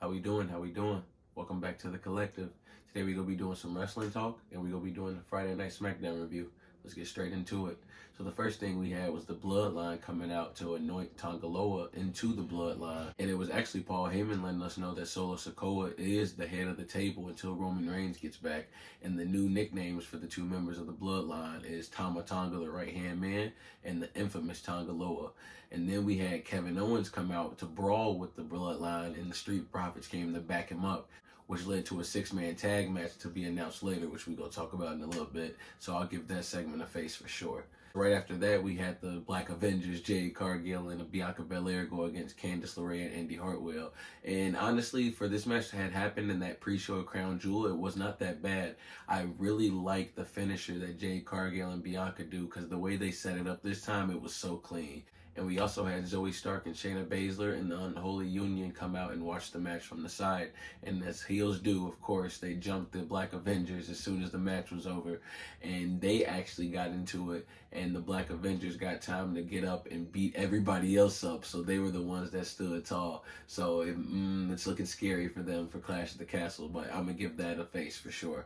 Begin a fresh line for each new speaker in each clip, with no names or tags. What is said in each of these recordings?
How we doing? How we doing? Welcome back to the collective. Today we're gonna be doing some wrestling talk and we're gonna be doing the Friday Night SmackDown review. Let's get straight into it. So the first thing we had was the Bloodline coming out to anoint Tongaloa into the Bloodline. And it was actually Paul Heyman letting us know that Solo Sikoa is the head of the table until Roman Reigns gets back. And the new nicknames for the two members of the Bloodline is Tama Tonga, the right-hand man, and the infamous Tongaloa. And then we had Kevin Owens come out to brawl with the Bloodline, and the Street Profits came to back him up, which led to a six-man tag match to be announced later, which we're going to talk about in a little bit. So I'll give that segment a face for sure. Right after that, we had the Black Avengers, Jade Cargill and Bianca Belair go against Candice LeRae and Indy Hartwell. And honestly, for this match that had happened in that pre-show Crown Jewel, it was not that bad. I really liked the finisher that Jade Cargill and Bianca do because the way they set it up this time, it was so clean. And we also had Zoe Stark and Shayna Baszler and the Unholy Union come out and watch the match from the side. And as heels do, of course, they jumped the Black Avengers as soon as the match was over. And they actually got into it. And the Black Avengers got time to get up and beat everybody else up. So they were the ones that stood tall. So it's looking scary for them for Clash of the Castle. But I'm going to give that a face for sure.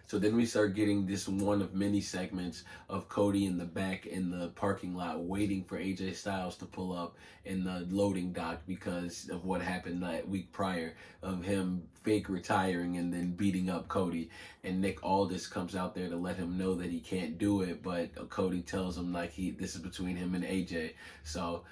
So then we start getting this one of many segments of Cody in the back in the parking lot waiting for AJ Styles to pull up in the loading dock because of what happened that week prior of him fake retiring and then beating up Cody. And Nick Aldis comes out there to let him know that he can't do it, but Cody tells him like this is between him and AJ. So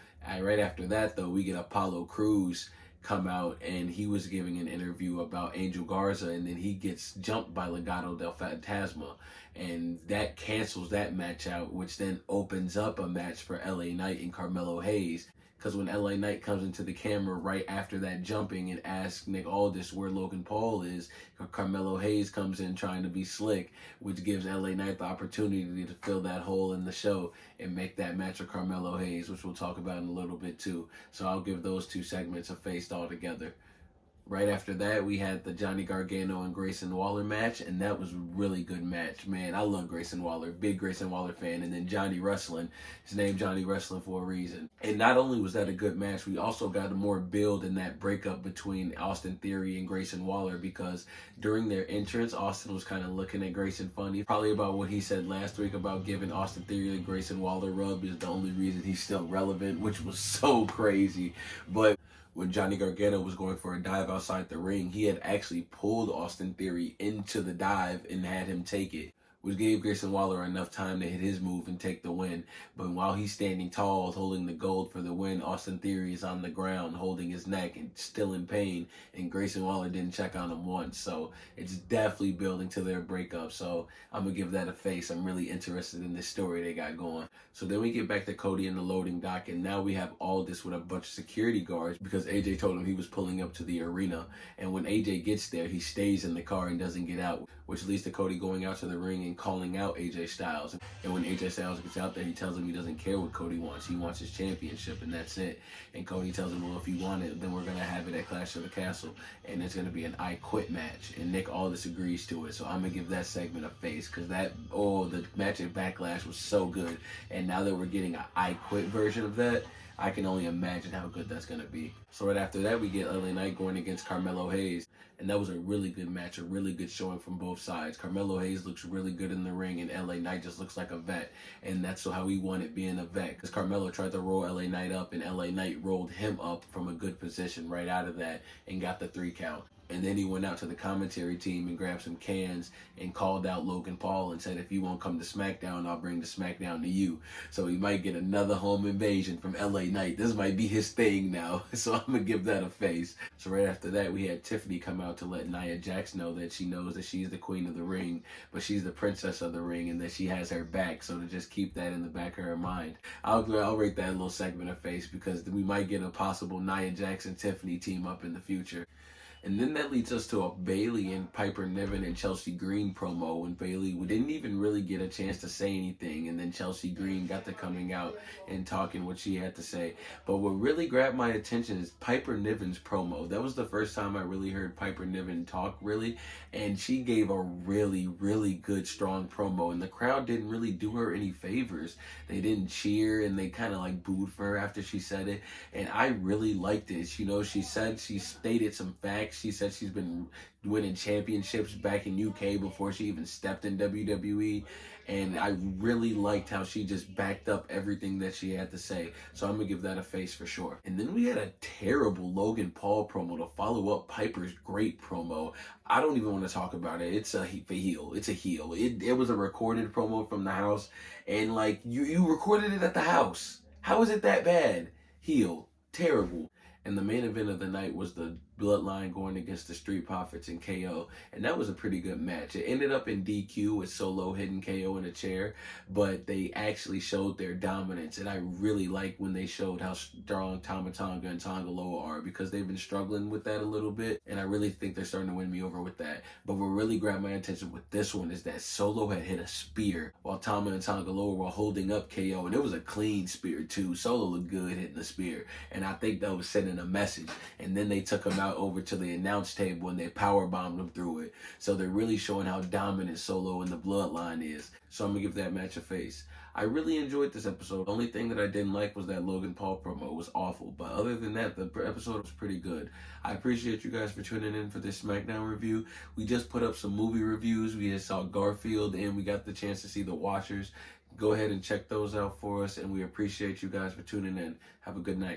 right after that though, we get Apollo Crews come out and he was giving an interview about Angel Garza, and then he gets jumped by Legado del Fantasma, and that cancels that match out, which then opens up a match for LA Knight and Carmelo Hayes. Because when LA Knight comes into the camera right after that jumping and asks Nick Aldis where Logan Paul is, Carmelo Hayes comes in trying to be slick, which gives LA Knight the opportunity to fill that hole in the show and make that match with Carmelo Hayes, which we'll talk about in a little bit too. So I'll give those two segments a face altogether. Right after that, we had the Johnny Gargano and Grayson Waller match, and that was a really good match. Man, I love Grayson Waller, big Grayson Waller fan. And then Johnny Wrestling, his name Johnny Wrestling for a reason. And not only was that a good match, we also got more build in that breakup between Austin Theory and Grayson Waller, because during their entrance, Austin was kind of looking at Grayson funny, probably about what he said last week about giving Austin Theory the Grayson Waller rub is the only reason he's still relevant, which was so crazy. But when Johnny Gargano was going for a dive outside the ring, he had actually pulled Austin Theory into the dive and had him take it, which gave Grayson Waller enough time to hit his move and take the win. But while he's standing tall, holding the gold for the win, Austin Theory is on the ground, holding his neck and still in pain, and Grayson Waller didn't check on him once. So it's definitely building to their breakup. So I'm going to give that a face. I'm really interested in this story they got going. So then we get back to Cody in the loading dock, and now we have all this with a bunch of security guards because AJ told him he was pulling up to the arena. And when AJ gets there, he stays in the car and doesn't get out, which leads to Cody going out to the ring and calling out AJ Styles. And when AJ Styles gets out there, he tells him he doesn't care what Cody wants. He wants his championship, and that's it. And Cody tells him, well, if you want it, then we're going to have it at Clash of the Castle. And it's going to be an I Quit match. And Nick Aldis agrees to it. So I'm going to give that segment a face because the match at Backlash was so good. And now that we're getting an I Quit version of that, I can only imagine how good that's going to be. So right after that, we get LA Knight going against Carmelo Hayes. And that was a really good match, a really good showing from both sides. Carmelo Hayes looks really good in the ring, and LA Knight just looks like a vet. And that's how he wanted being a vet. Because Carmelo tried to roll LA Knight up, and LA Knight rolled him up from a good position right out of that and got the 3 count. And then he went out to the commentary team and grabbed some cans and called out Logan Paul and said, if you won't come to SmackDown, I'll bring the SmackDown to you. So he might get another home invasion from LA Knight. This might be his thing now. So I'm going to give that a face. So right after that, we had Tiffany come out to let Nia Jax know that she knows that she's the queen of the ring, but she's the princess of the ring and that she has her back. So to just keep that in the back of her mind. I'll rate that little segment a face because we might get a possible Nia Jax and Tiffany team up in the future. And then that leads us to a Bailey and Piper Niven and Chelsea Green promo. And Bailey, we didn't even really get a chance to say anything. And then Chelsea Green got to coming out and talking what she had to say. But what really grabbed my attention is Piper Niven's promo. That was the first time I really heard Piper Niven talk, really. And she gave a really, really good, strong promo. And the crowd didn't really do her any favors. They didn't cheer and they kind of like booed for her after she said it. And I really liked it. You know, she stated some facts. She said she's been winning championships back in UK before she even stepped in WWE. And I really liked how she just backed up everything that she had to say. So I'm going to give that a face for sure. And then we had a terrible Logan Paul promo to follow up Piper's great promo. I don't even want to talk about it. It's a heel. It's a heel. It was a recorded promo from the house. And like, you recorded it at the house. How is it that bad? Heel. Terrible. And the main event of the night was the Bloodline going against the Street Profits and KO. And that was a pretty good match. It ended up in DQ with Solo hitting KO in a chair. But they actually showed their dominance. And I really like when they showed how strong Tama Tonga and Tonga Loa are. Because they've been struggling with that a little bit. And I really think they're starting to win me over with that. But what really grabbed my attention with this one is that Solo had hit a spear. While Tama and Tonga Loa were holding up KO. And it was a clean spear too. Solo looked good hitting the spear. And I think that was sending a message. And then they took him out over to the announce table and they power bombed him through it. So they're really showing how dominant Solo and the Bloodline is. So I'm gonna give that match a face. I really enjoyed this episode. The only thing that I didn't like was that Logan Paul promo. It was awful. But other than that, the episode was pretty good. I appreciate you guys for tuning in for this SmackDown review. We just put up some movie reviews. We just saw Garfield and we got the chance to see The Watchers. Go ahead and check those out for us. And we appreciate you guys for tuning in. Have a good night.